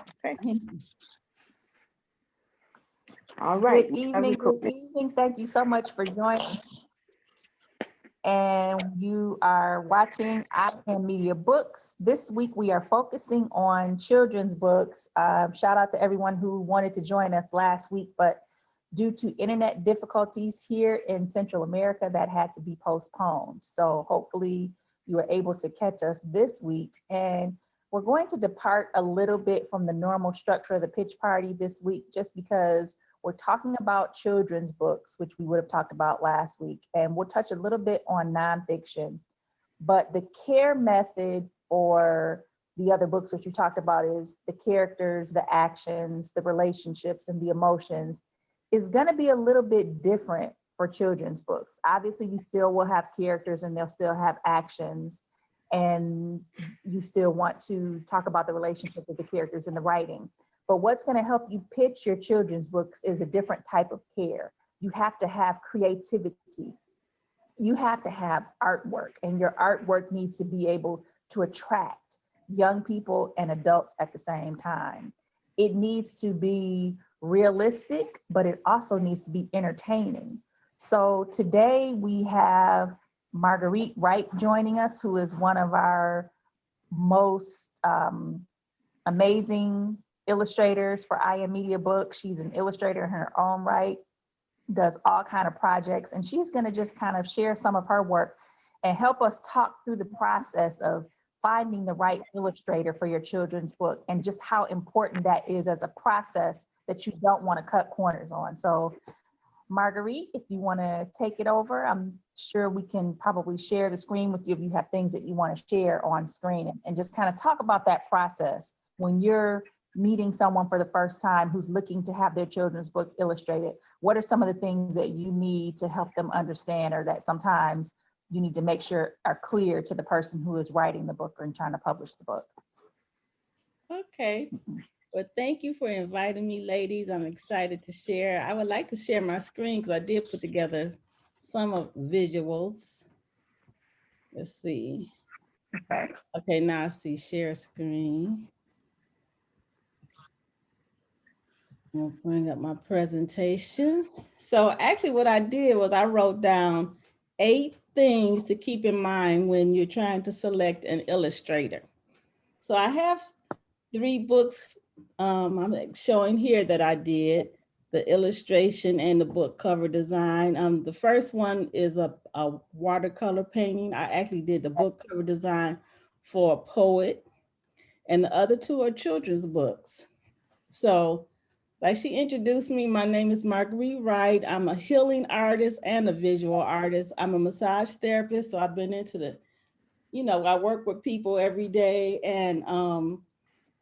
Okay. All right. Good evening, good evening. Thank you so much for joining. And you are watching I Am Media Books. This week we are focusing on children's books. Shout out to everyone who wanted to join us last week, but due to internet difficulties here in Central America, that had to be postponed. So hopefully you were able to catch us this week. And we're going to depart a little bit from the normal structure of the pitch party this week, just because we're talking about children's books, which we would have talked about last week. And we'll touch a little bit on nonfiction. But the care method, or the other books that you talked about, is the characters, the actions, the relationships, and the emotions, is going to be a little bit different for children's books. Obviously, you still will have characters and they'll still have actions, and you still want to talk about the relationship with the characters in the writing. But what's going to help you pitch your children's books is a different type of care. You have to have creativity. You have to have artwork, and your artwork needs to be able to attract young people and adults at the same time. It needs to be realistic, but it also needs to be entertaining. So today we have Marguerite Wright joining us, who is one of our most amazing illustrators for I Am Media Books. She's an illustrator in her own right, does all kind of projects, and she's going to just kind of share some of her work and help us talk through the process of finding the right illustrator for your children's book, and just how important that is as a process that you don't want to cut corners on. So Marguerite, if you want to take it over, I'm sure we can probably share the screen with you if you have things that you want to share on screen, and just kind of talk about that process when you're meeting someone for the first time who's looking to have their children's book illustrated. What are some of the things that you need to help them understand, or that sometimes you need to make sure are clear to the person who is writing the book or trying to publish the book? Okay. Well, thank you for inviting me, ladies. I'm excited to share. I would like to share my screen because I did put together some of visuals. Let's see. Okay. Okay, now I see share screen. I'll bring up my presentation. So actually what I did was I wrote down 8 things to keep in mind when you're trying to select an illustrator. So I have 3 books I'm showing here that I did, the illustration and the book cover design. The first one is a watercolor painting. I actually did the book cover design for a poet, and the other 2 are children's books. So like she introduced me, my name is Marguerite Wright. I'm a healing artist and a visual artist. I'm a massage therapist, so I've been into I work with people every day, and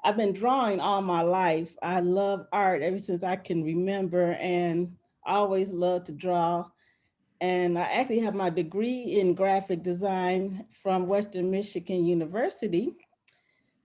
I've been drawing all my life. I love art ever since I can remember, and I always love to draw. And I actually have my degree in graphic design from Western Michigan University.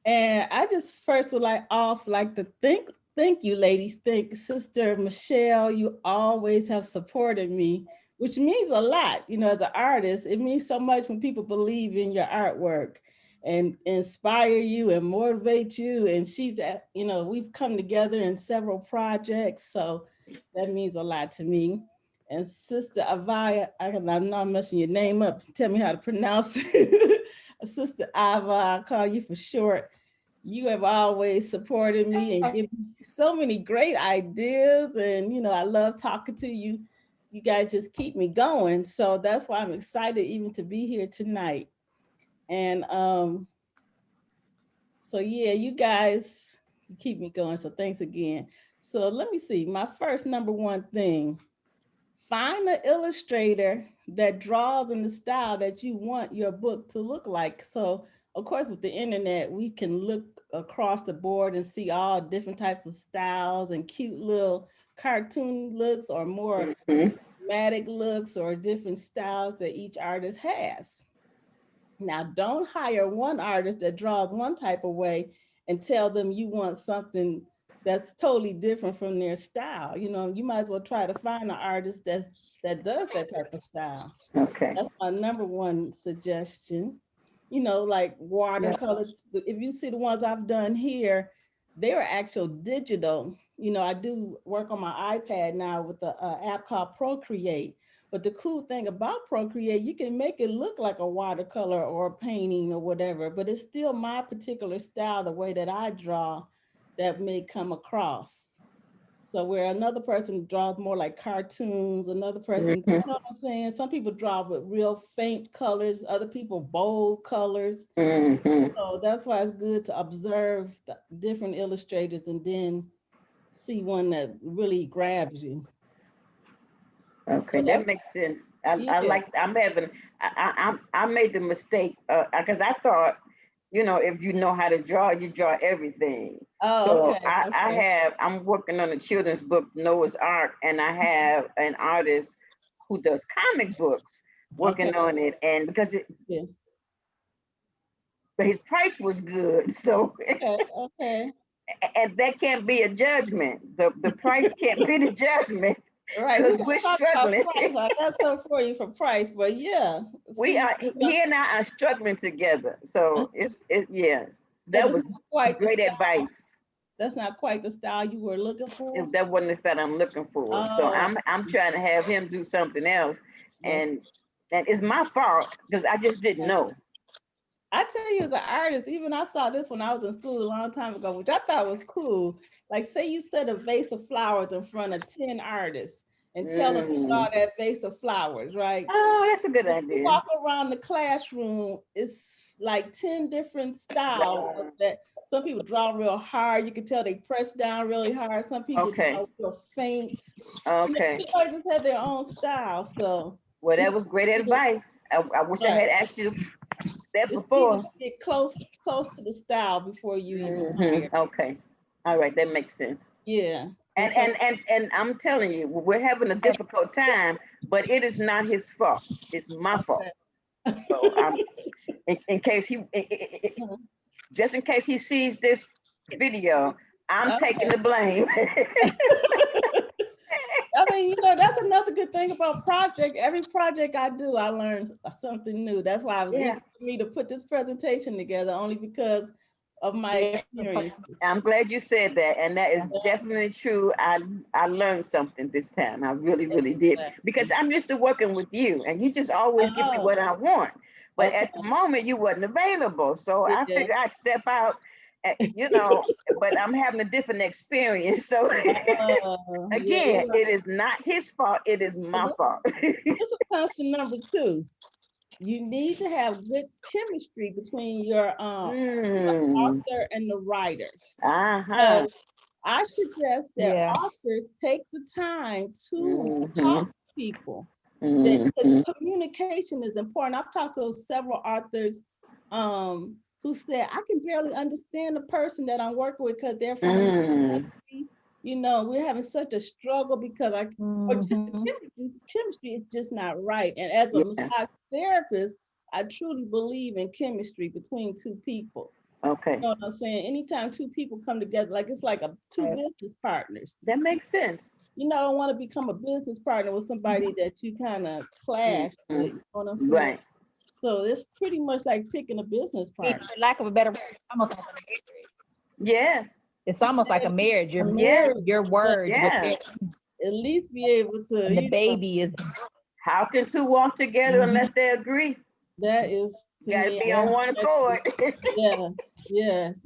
And I just first would like to thank you, ladies. Thank Sister Michelle. You always have supported me, which means a lot. As an artist, it means so much when people believe in your artwork and inspire you and motivate you. And we've come together in several projects, so that means a lot to me. And Sister Avaya, I'm not messing your name up. Tell me how to pronounce it. Sister Ava, I'll call you for short. You have always supported me and given me so many great ideas. And, I love talking to you. You guys just keep me going. So that's why I'm excited even to be here tonight. And so, yeah, you guys keep me going. So thanks again. So let me see. My first number one thing, find an illustrator that draws in the style that you want your book to look like. So, of course, with the internet, we can look across the board and see all different types of styles and cute little cartoon looks, or more dramatic looks, or different styles that each artist has. Now, don't hire one artist that draws one type of way and tell them you want something that's totally different from their style. You might as well try to find an artist that does that type of style. Okay. That's my number one suggestion. Like watercolors. If you see the ones I've done here, they are actual digital. I do work on my iPad now with the app called Procreate. But the cool thing about Procreate, you can make it look like a watercolor or a painting or whatever, but it's still my particular style, the way that I draw, that may come across. So where another person draws more like cartoons, another person, Mhm. what I'm saying? Some people draw with real faint colors, other people bold colors. Mhm. So that's why it's good to observe the different illustrators and then see one that really grabs you. Okay, So that that, makes sense. I yeah. like. I'm having. I made the mistake because I thought, if you know how to draw, you draw everything. Oh, So okay. Okay. I'm working on a children's book, Noah's Ark, and I have an artist who does comic books Okay. working on it, and because Yeah. his price was good, so Okay. Okay. and that can't be a judgment. The price can't be the judgment Right. We're because gonna we're talk about struggling. price. I got something for you for price, but yeah. We See, are he and I are struggling together. So it's yes. because That it's was not quite the great style. advice. That's not quite the style you were looking for. If that wasn't the that I'm looking for. So Oh, I'm trying to have him do something else. that's. And it's my fault because I just didn't know. I tell you, as an artist, even I saw this when I was in school a long time ago, which I thought was cool. Like, say you set a vase of flowers in front of 10 artists and tell them to Mm. draw that vase of flowers, right? Oh, that's a good If you idea. walk around the classroom, it's like 10 different styles of that. Some people draw real hard. You can tell they press down really hard. Some people Okay. draw real faint. Okay. Everybody just had their own style. So Well, it's that was great easy advice. I wish I right. had asked you that It's easy before. to get close to the style before you even hire. Okay. All right, that makes sense. Yeah. And And so and and and I'm telling you, we're having a difficult time, but it is not his fault. It's my fault. okay. So in case just in case he sees this video, I'm taking Okay. the blame. I mean, that's another good thing about project. Every project I do, I learn something new. That's why it was Yeah. easy for me to put this presentation together, only because of my Yeah. experiences. I'm glad you said that, and that is Yeah, definitely true. I learned something this time. I really, really did because exactly. I'm used to working with you, and you just always give me Oh, what I want. But okay. at the moment, you wasn't available, so I Yeah. figured I'd step out. You know, but I'm having a different experience. So Yeah. again, it is not his fault. It is So my fault. this comes to number two. You need to have good chemistry between the Mm. author and the writer. Uh-huh. So I suggest that Yeah. authors take the time to talk Mm-hmm. to people. That Mm-hmm. communication is important. I've talked to several authors who said I can barely understand the person that I'm working with because they're from another Mm. country. We're having such a struggle because or just the Mhm. chemistry is just not right. And as a Yeah. massage therapist, I truly believe in chemistry between two people. Okay. You know what I'm saying? Anytime two people come together, like it's like two Right. business partners. That makes sense. I don't want to become a business partner with somebody that you kind of clash Mm-hmm. with. You know what I'm saying? Right. So it's pretty much like picking a business For partner. lack of a better word, almost like a marriage. Yeah. It's almost like a marriage. A You're Yeah. marriage, your but words with Yeah. their, at least be able to, and the baby is. How can two walk together Mhm. unless they agree? that is to Got to me, be on one accord. yes, yes.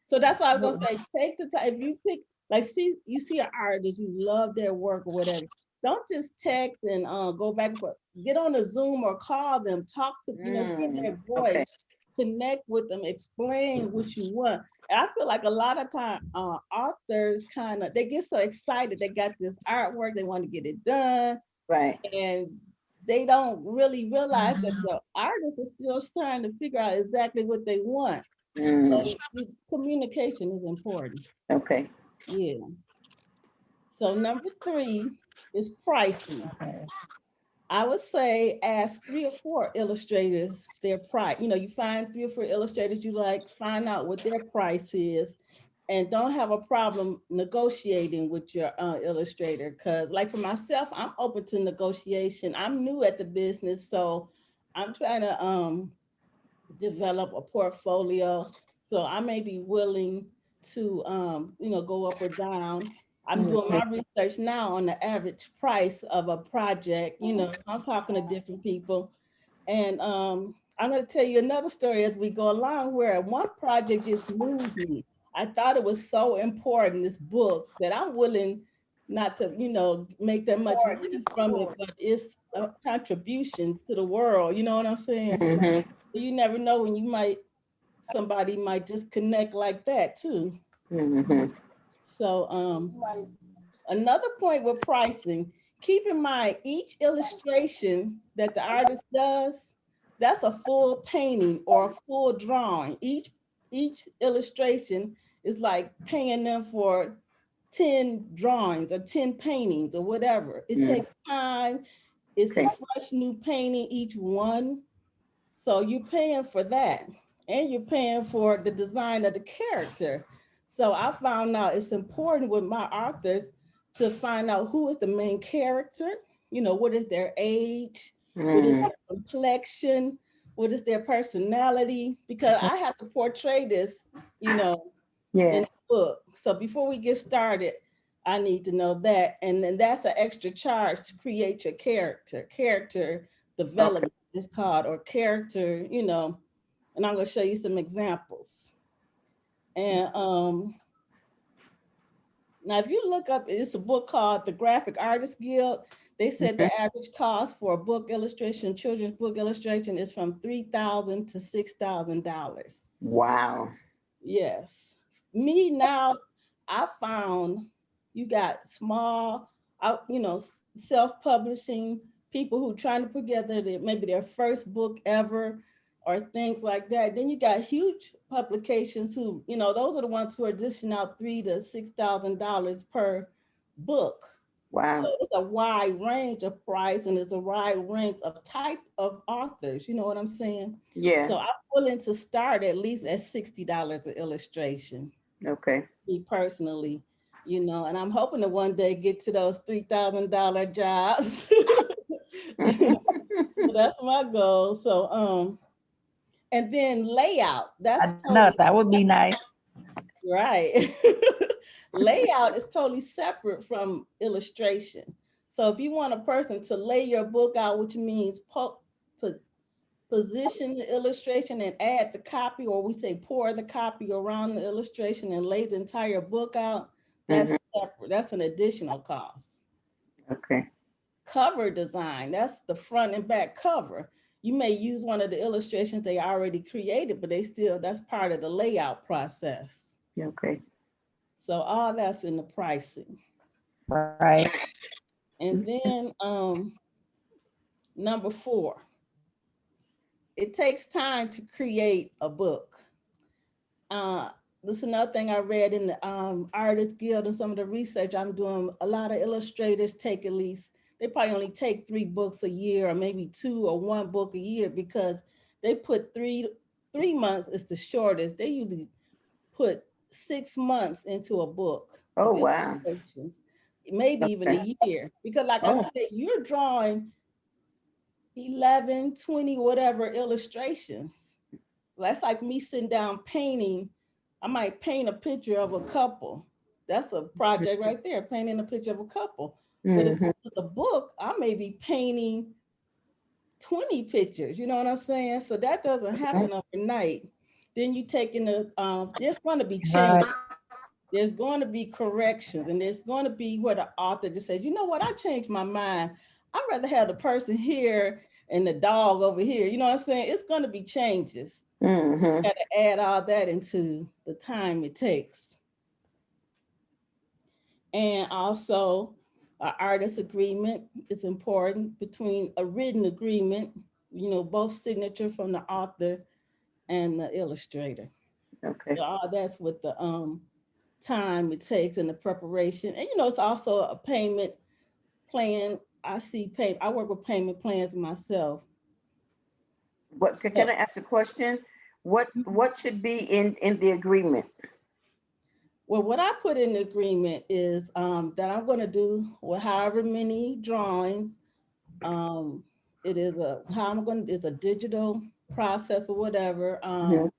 So that's why I was gonna say, take the time. If you pick, like, you see an artist, you love their work or whatever. Don't just text and go back and forth. Get on a Zoom or call them, talk to, hear their Okay. voice, connect with them, explain what you want. And I feel like a lot of time authors kind of they get so excited they got this artwork, they want to get it done, Right. and they don't really realize that the artist is still trying to figure out exactly what they want. Mm. So communication is important. Okay. Yeah. So number three is pricing. I would say ask 3 or 4 illustrators their price. You find 3 or 4 illustrators you like, find out what their price is, and don't have a problem negotiating with your illustrator. Because, like for myself, I'm open to negotiation. I'm new at the business, so I'm trying to develop a portfolio. So I may be willing to, go up or down. I'm Mhm. doing my research now on the average price of a project. So I'm talking to different people. And I'm going to tell you another story as we go along where one project just moved me. I thought it was so important, this book, that I'm willing not to, make that much money from it, but it's a contribution to the world. You know what I'm saying? Mhm. You never know when somebody might just connect like that too. Mhm. So another point with pricing, keep in mind each illustration that the artist does, that's a full painting or a full drawing. Each illustration is like paying them for 10 drawings or 10 paintings or whatever. It Mhm. takes time. It's a Okay. fresh new painting each one. So you're paying for that, and you're paying for the design of the character. So I found out it's important with my authors to find out who is the main character, what is their age, what is Mhm. their complexion, what is their personality, because I have to portray this, Yeah. in the book. So before we get started, I need to know that. And then that's an extra charge to create your character Okay. development is called, or character, and I'm going to show you some examples. And now if you look up, it's a book called The Graphic Artists Guild. They said Mhm. the average cost for a book illustration, children's book illustration, is from $3,000 to $6,000. Wow. Yes. Me now, I found you got small, self-publishing people who trying to put together maybe their first book ever or things like that. Then you got huge publications who, those are the ones who are dishing out $3,000 to $6,000 per book. So Wow. it's a wide range of price, and it's a wide range of type of authors. You know what I'm saying? Yeah. So I'm willing to start at least at $60 an illustration, Okay. me personally, and I'm hoping to one day get to those $3,000 jobs. So that's my goal. So and then layout, that's I know totally that would be nice. right. Layout is totally separate from illustration. So if you want a person to lay your book out, which means position the illustration and add the copy, or we say pour the copy around the illustration and lay the entire book out, Mhm. that's separate. That's an additional cost. Okay. Cover design, that's the front and back cover. You may use one of the illustrations they already created, but that's part of the layout process. Okay. So all that's in the pricing. Right. And then number 4, it takes time to create a book. Uh, this is another thing I read in the Artist Guild and some of the research I'm doing. A lot of illustrators take they probably only take 3 books a year, or maybe 2 or 1 book a year, because they put 3 months is the shortest. They usually put 6 months into a book Oh of wow. illustrations, maybe even Okay. a year. Because like I Oh. said, you're drawing 11, 20, whatever illustrations. That's like me sitting down painting. I might paint a picture of a couple. That's a project right there, painting a picture of a couple. But if Mhm. it's a book, I may be painting 20 pictures. You know what I'm saying? So that doesn't happen overnight. Then you take in there's going to be Right. changes. There's going to be corrections, and there's going to be where the author just says, you know what, I changed my mind. I'd rather have the person here and the dog over here. You know what I'm saying? It's going to be changes. Mhm. Got to add all that into the time it takes. And also, an artist agreement is important, between a written agreement, both signature from the author and the illustrator. Okay. So all that's with the time it takes and the preparation. And it's also a payment plan. I work with payment plans myself. What can So I ask a question? What should be in the agreement? well, what I put in the agreement is that I'm going to do with however many drawings. Um, it is it's a digital process or whatever. Mhm.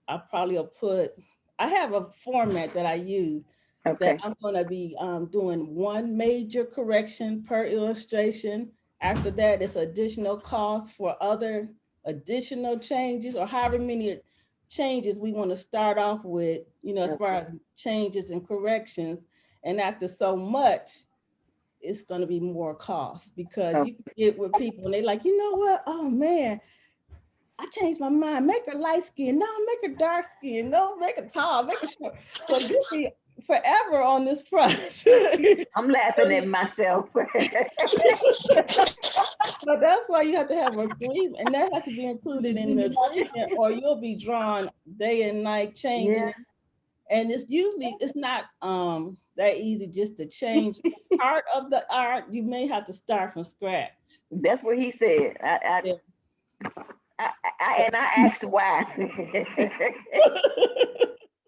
I probably will put I have a format that I use that Okay, I'm going to be doing one major correction per illustration. After that, it's additional costs for other additional changes or however many changes we want to start off with, as far as changes and corrections. And after so much, it's going to be more cost because you can get with people and they like, you know what? Oh man, I changed my mind. Make her light skin. No, make her dark skin. No, make her tall. Make her short. So you be forever on this project. I'm laughing at myself. So that's why you have to have an agreement, and that has to be included in the agreement, or you'll be drawn day and night changing. Yeah, And it's not that easy just to change part of the art. You may have to start from scratch. that's what he said. Yeah. And I asked why.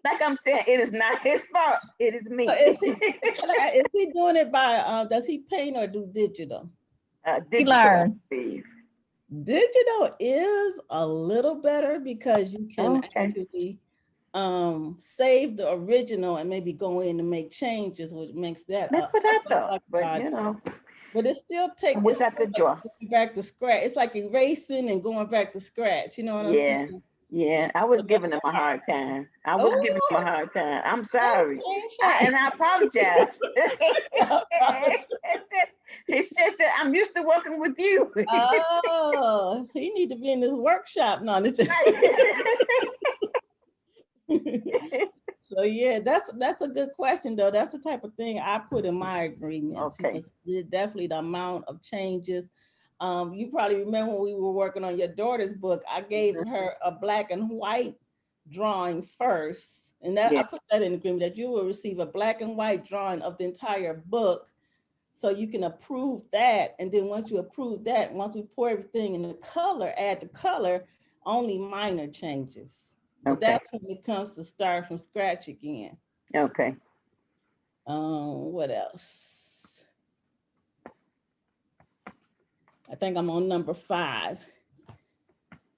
Like I'm saying, it is not his fault. It is me. Is he doing it by, does he paint or do digital? Digital, I believe. Digital is a little better because you can actually save the original and maybe go in and make changes, which makes that That's up. what I thought, but you know. But it still takes. I wish I could draw. Back to scratch. It's like erasing and going back to scratch. You know what I'm saying? Yeah, I was giving him a hard time. I'm sorry. And I apologize. It's just that I'm used to working with you. Oh, he need to be in this workshop. No, so yeah, that's a good question though. That's the type of thing I put in my agreements. Okay. Definitely the amount of changes. You probably remember when we were working on your daughter's book, I gave her a black and white drawing first. And that I put that in agreement that you will receive a black and white drawing of the entire book. So you can approve that. And then once you approve that, once we pour everything in the color, add the color, only minor changes. But that's when it comes to start from scratch again. Okay. What else? I think I'm on number 5.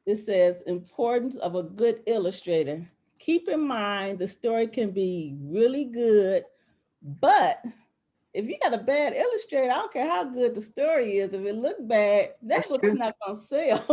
It says importance of a good illustrator. Keep in mind the story can be really good, but if you got a bad illustrator, I don't care how good the story is. If it look bad, that book's not gonna sell.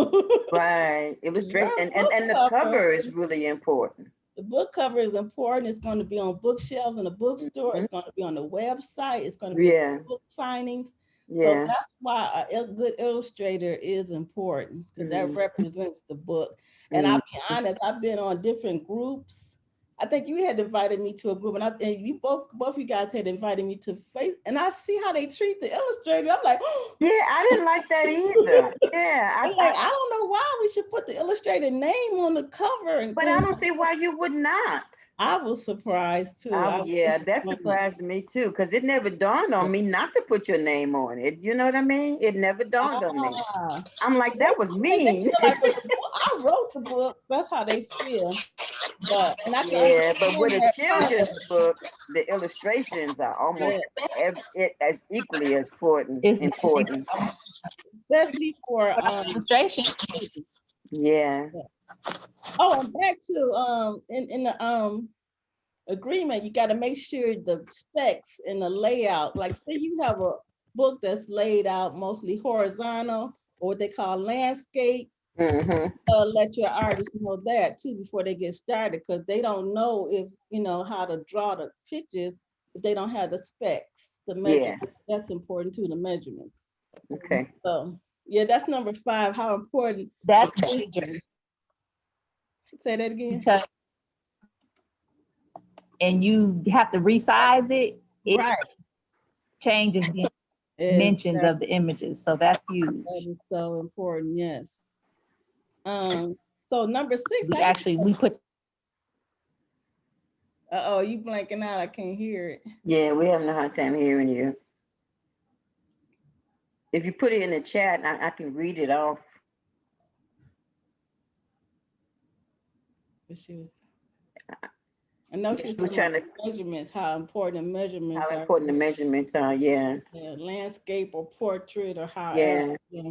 Right. And the cover is really important. The book cover is important. It's going to be on bookshelves in a bookstore. It's going to be on the website. It's going to be in book signings. So that's why a good illustrator is important because that represents the book. And I'll be honest, I've been on different groups. I think you had invited me to a group, and you both you guys had invited me to face, and I see how they treat the illustrator. I'm like, oh. Yeah, I didn't like that either. Yeah, I don't know why we should put the illustrator name on the cover. But I don't see why you would not. I was surprised too. Yeah, that surprised me too, because it never dawned on me not to put your name on it. You know what I mean? It never dawned on me. I'm like, that was mean. I wrote the book. That's how they feel. But with a children's book, the illustrations are almost as equally as important. Especially for illustration. Yeah. Oh, and back to in the agreement, you got to make sure the specs and the layout. Like, say you have a book that's laid out mostly horizontal, or what they call landscape. Let your artists know that too before they get started, because they don't know if how to draw the pictures if they don't have the specs, the measurement. That's important too, the measurement. Okay. So yeah, that's number 5. How important that's major. Say that again. Because, and you have to resize it. Right. Changes the dimensions of the images. So that's huge. That is so important. Yes. So number 6. We put. Oh, you blanking out. I can't hear it. Yeah, we're having a hard time hearing you. If you put it in the chat, I can read it off. I know she was trying to measurements. How important the measurements are. How important the measurements are. Yeah. Landscape or portrait or however. Yeah.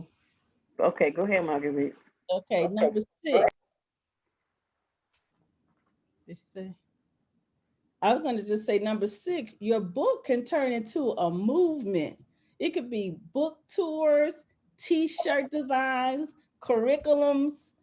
Okay, go ahead, Marguerite. Okay, number 6. Did she say? I was going to just say number 6, your book can turn into a movement. It could be book tours, t-shirt designs, curriculums,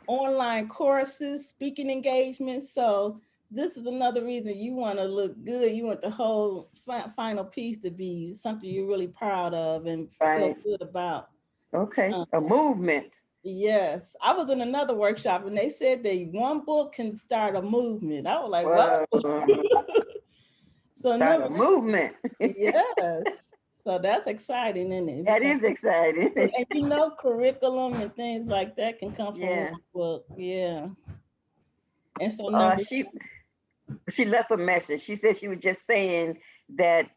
online courses, speaking engagements. So this is another reason you want to look good. You want the whole final piece to be something you're really proud of and feel Right. good about. Okay. Um, A movement. yes, I was in another workshop and they said that one book can start a movement. I was like, Well, whoa. So start a number, movement. yes. So that's exciting, isn't it? That Because is exciting. and you know, curriculum and things like that can come from one Yeah. book. Yeah. And so number, She left a message. She said she was just saying that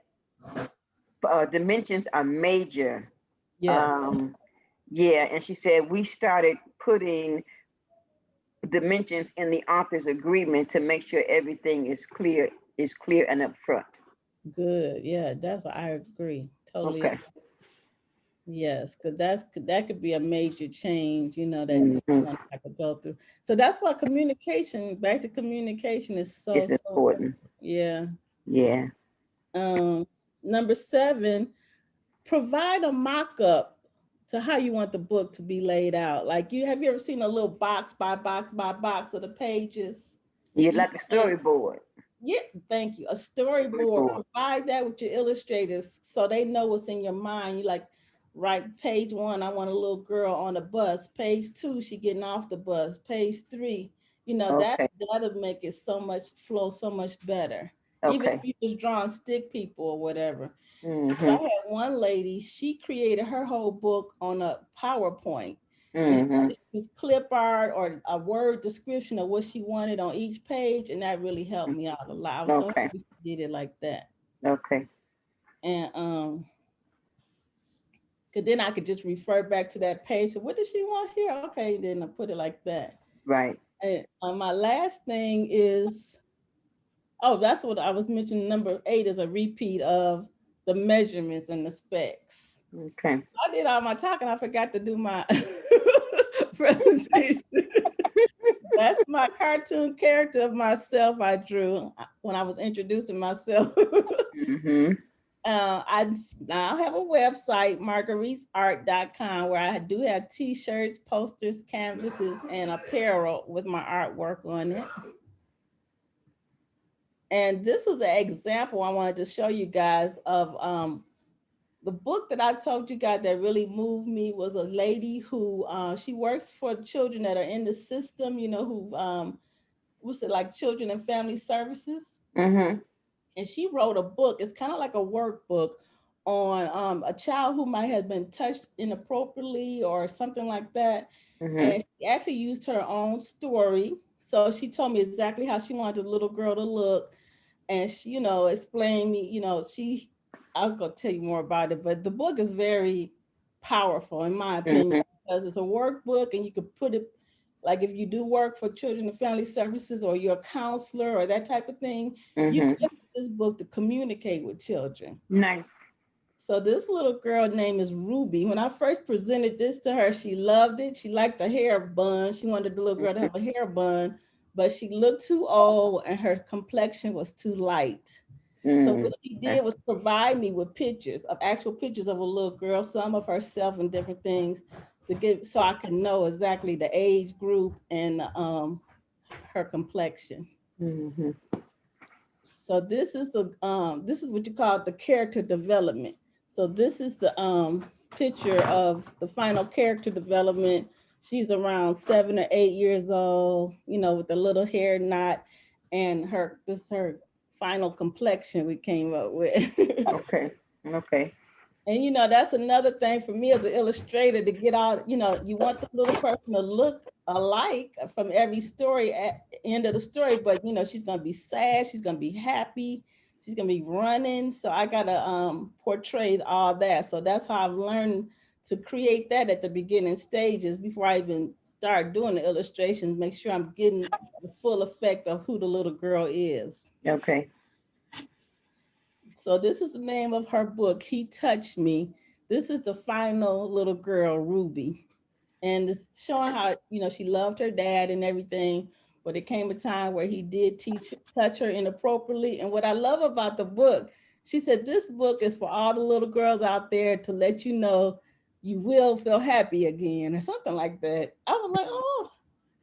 dimensions are major. yes, Um, yeah, and she said we started putting dimensions in the author's agreement to make sure everything is clear and upfront. good. Yeah, I agree. Totally. Okay. Yes, because that could be a major change, you know, that Hmm. one have to go through. So that's why communication, back to communication is so, It's so, important. yeah. Yeah. Um, number 7, provide a mock-up to how you want the book to be laid out. Like have you ever seen a little box by box by box of the pages? You You like a can, storyboard. yeah, thank you. A storyboard. Storyboard. Provide that with your illustrators so they know what's in your mind. You like, write page 1, I want a little girl on the bus. Page 2, she getting off the bus. Page 3, you know, Okay. that'll make it so much flow so much better. Even if Okay. you just drawing stick people or whatever. I Hmm. had one lady, she created her whole book on a PowerPoint. And she Hmm. just used clip art or a word description of what she wanted on each page. And that really helped me out a lot. I was so Okay. happy she did it like that. Okay. And cause then I could just refer back to that page. So what does she want here? Okay, then I put it like that. Right. And my last thing is, oh, that's what I was mentioning. Number 8 is a repeat of the measurements and the specs. Okay. I did all my talking. I forgot to do my presentation. That's my cartoon character of myself I drew when I was introducing myself. Hmm. I now have a website, margueritesart.com, where I do have t-shirts, posters, canvases, and apparel with my artwork on it. And this is an example I wanted to show you guys of the book that I told you guys that really moved me was a lady who she works for children that are in the system, you know, who what's it, like children and family services. Hmm. And she wrote a book. It's kind of like a workbook on a child who might have been touched inappropriately or something like that. Hmm. And she actually used her own story. So she told me exactly how she wanted the little girl to look, and she, you know, explained me, you know, I'll go tell you more about it, but the book is very powerful in my opinion Hmm. because it's a workbook and you could put it, like if you do work for children and family services or you're a counselor or that type of thing, you Hmm. can use this book to communicate with children. Nice. So this little girl name is Ruby. When I first presented this to her, she loved it. She liked the hair bun. She wanted the little girl to have a hair bun, but she looked too old and her complexion was too light. So Mm. what she did was provide me with pictures of actual pictures of a little girl, some of herself and different things to give so I could know exactly the age group and her complexion. Hmm. So this is what you call the character development. So this is the picture of the final character development. She's around 7 or 8 years old, you know, with the little hair knot and her final complexion we came up with. Okay. Okay. And you know, that's another thing for me as an illustrator to get out, you know, you want the little person to look alike from every story at the end of the story, but you know, she's gonna be sad, she's gonna be happy, she's gonna be running. So I gotta portray all that. So that's how I've learned to create that at the beginning stages before I even start doing the illustrations, make sure I'm getting the full effect of who the little girl is. Okay. So this is the name of her book, He Touched Me. This is the final little girl, Ruby. And it's showing how, you know, she loved her dad and everything, but it came a time where he did touch her inappropriately. And what I love about the book, she said, this book is for all the little girls out there to let you know you will feel happy again, or something like that. I was like, oh,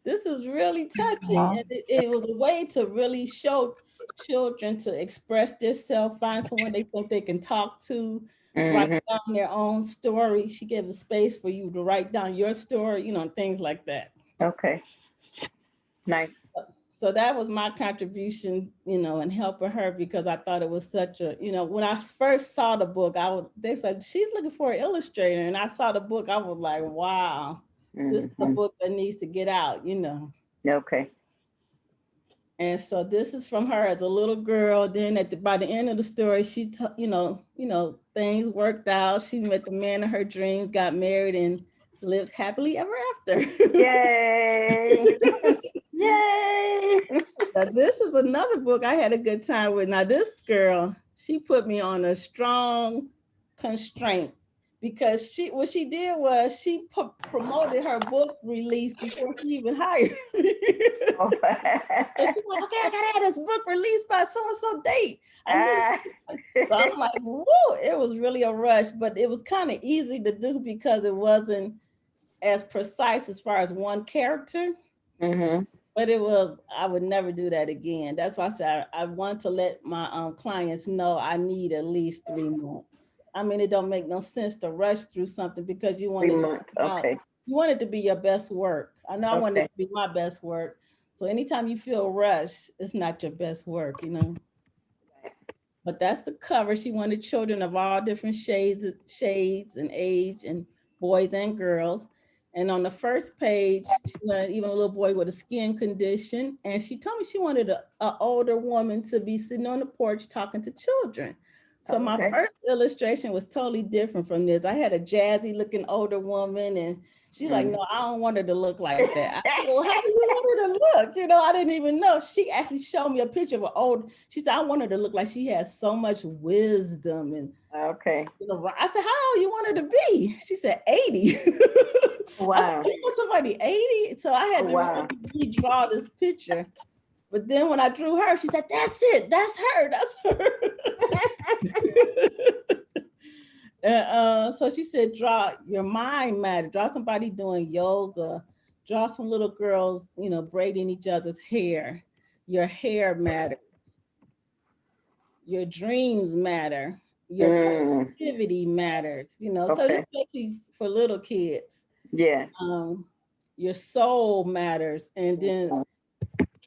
this is really touching. Aw. And it was a way to really show children to express themselves, find someone they think they can talk to, write Mm-hmm. down their own story. She gave a space for you to write down your story, and things like that. Okay. Nice. So that was my contribution, in helping her, because I thought it was such a, when I first saw the book, they said, she's looking for an illustrator. And I saw the book, I was like, wow, this is a Mm-hmm. book that needs to get out. Okay. And so this is from her as a little girl. Then by the end of the story, things worked out. She met the man of her dreams, got married, and lived happily ever after. Yay. Yay. Now, this is another book I had a good time with. Now, this girl, she put me on a strong constraint, because what she did was she promoted her book release before she even hired me. Oh. So she's like, okay, I gotta have this book released by so-and-so date. So I'm like, whoa, it was really a rush, but it was kind of easy to do because it wasn't as precise as far as one character. Mm-hmm. But I would never do that again. That's why I said I want to let my clients know I need at least 3 months. I mean, it don't make no sense to rush through something because you want 3 it to months. come out. Okay. You want it to be your best work. I know I want it to be my best work. So anytime you feel rushed, it's not your best work. But that's the cover. She wanted children of all different shades and age, and boys and girls. And on the first page, she wanted even a little boy with a skin condition. And she told me she wanted an older woman to be sitting on the porch talking to children. So my Okay. first illustration was totally different from this. I had a jazzy looking older woman, and she's like, no, I don't want her to look like that. I said, well, how do you want her to look? I didn't even know. She actually showed me a picture of an old, she said, I want her to look like she has so much wisdom. And Okay. I said, how old you want her to be? She said, 80. Wow. I said, you want somebody 80? So I had to Wow. really redraw this picture. But then when I drew her, she said, that's it. That's her. That's her. And so she said, draw your mind matter. Draw somebody doing yoga. Draw some little girls, braiding each other's hair. Your hair matters. Your dreams matter. Your creativity matters. So this basically for little kids. Yeah. Your soul matters. And then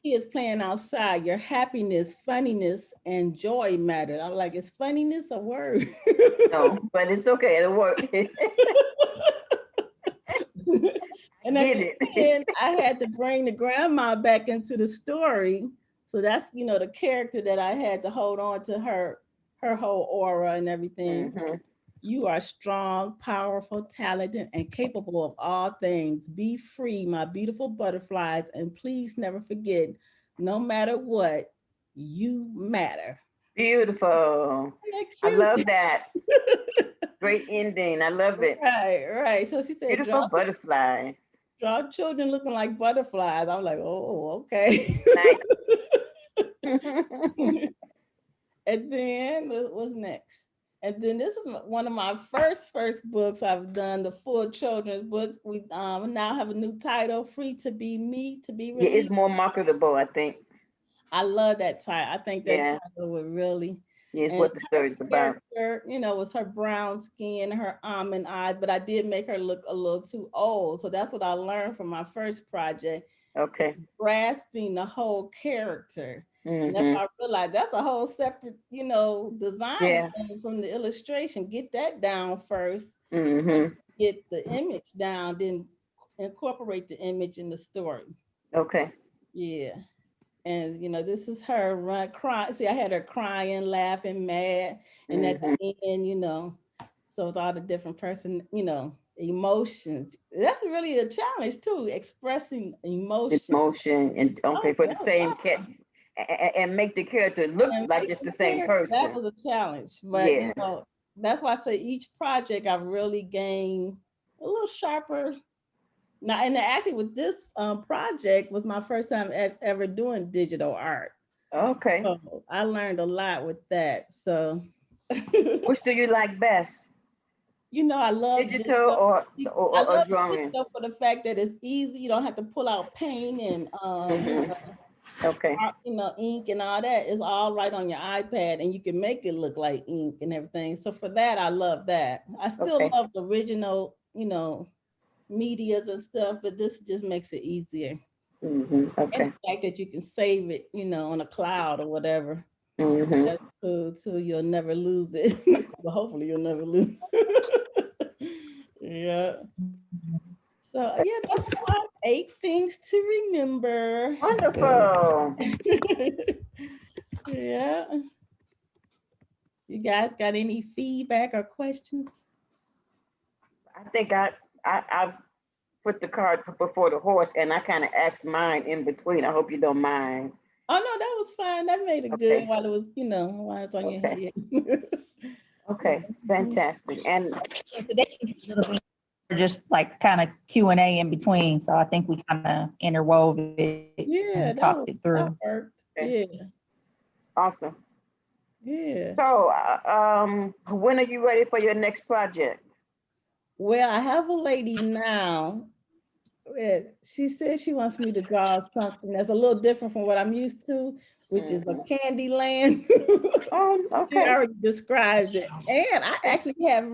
kids playing outside, your happiness, funniness, and joy matter. I'm like, is funniness a word? No, but it's okay. It'll work. And at the end, I had to bring the grandma back into the story. So that's, the character that I had to hold on to her whole aura and everything. Mm-hmm. You are strong, powerful, talented, and capable of all things. Be free, my beautiful butterflies, and please never forget, no matter what, you matter. Beautiful. I love that. Great ending. I love it. Right. So she said, beautiful butterflies. Draw children looking like butterflies. I'm like, oh, okay. Nice. And then what's next? And then this is one of my first books I've done, the full children's book. We now have a new title, Free to Be Me, to be released. Yeah, it's more marketable, I think. I love that title. I think that title would really. Yeah, it's what the story's about. Was her brown skin, her almond eyes, but I did make her look a little too old. So that's what I learned from my first project. Okay. It's grasping the whole character. Mm-hmm. And that's how I realized that's a whole separate, design from the illustration. Get that down first. Mm-hmm. Get the image down, then incorporate the image in the story. Okay. Yeah. And, this is her crying. See, I had her crying, laughing, mad. And at the end, so it's all the different emotions. That's really a challenge too, expressing emotion. And for the same cat. And make the character look like it's the same person. That was a challenge. But, that's why I say each project I've really gained a little sharper Now, and actually with this project was my first time ever doing digital art. Okay. So I learned a lot with that. So, Which do you like best? you know, I love Digital digital. I or love drawing? digital for the fact that it's easy. You don't have to pull out paint and Mhm. Okay. ink and all that. It's all right on your iPad, and you can make it look like ink and everything. So for that, I love that. I still Okay. love the original, medias and stuff, but this just makes it easier. And Okay. the fact that you can save it, on a cloud or whatever. hmm That's cool too. You'll never lose it. Well, hopefully you'll never lose. Yeah. So yeah, that's my 8 things to remember. That's good. Wonderful. Yeah. You guys got any feedback or questions? I think I put the cart before the horse, and I kind of asked mine in between. I hope you don't mind. Oh no, that was fine. That made it good Okay. while it was, while it's on your Okay. head. Okay. Fantastic. And So today is a little bit just like kind of Q&A in between. So I think we kind of interwove it Yeah, and talked it that through. worked. okay, Yeah, awesome. yeah. So, when are you ready for your next project? Well, I have a lady now. She says she wants me to draw something that's a little different from what I'm used to, which is a Mhm. candy land. Oh, She okay. already described it. And I actually have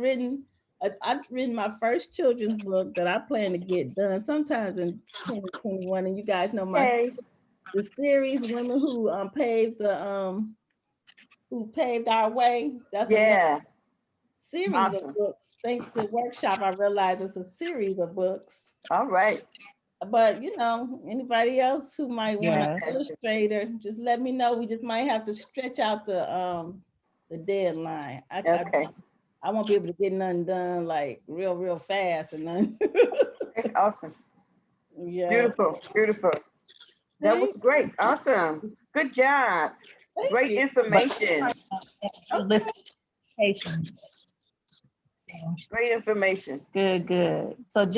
I've written my first children's book that I plan to get done sometimes in 2021. And you guys know Yay. the series Women Who Paved Our Way. That's another Yeah. series of Awesome. books. Thanks to the workshop, I realized it's a series of books. All right. But anybody else who might want an Yeah. Fantastic. illustrator, just let me know. We just might have to stretch out the deadline. Okay. I won't be able to get none done like real fast and none. Okay. Awesome. Yeah. Beautiful. Beautiful. That Thank was great. Awesome. Good job. thank Great you. information. List patients. Great information. Good, good. So just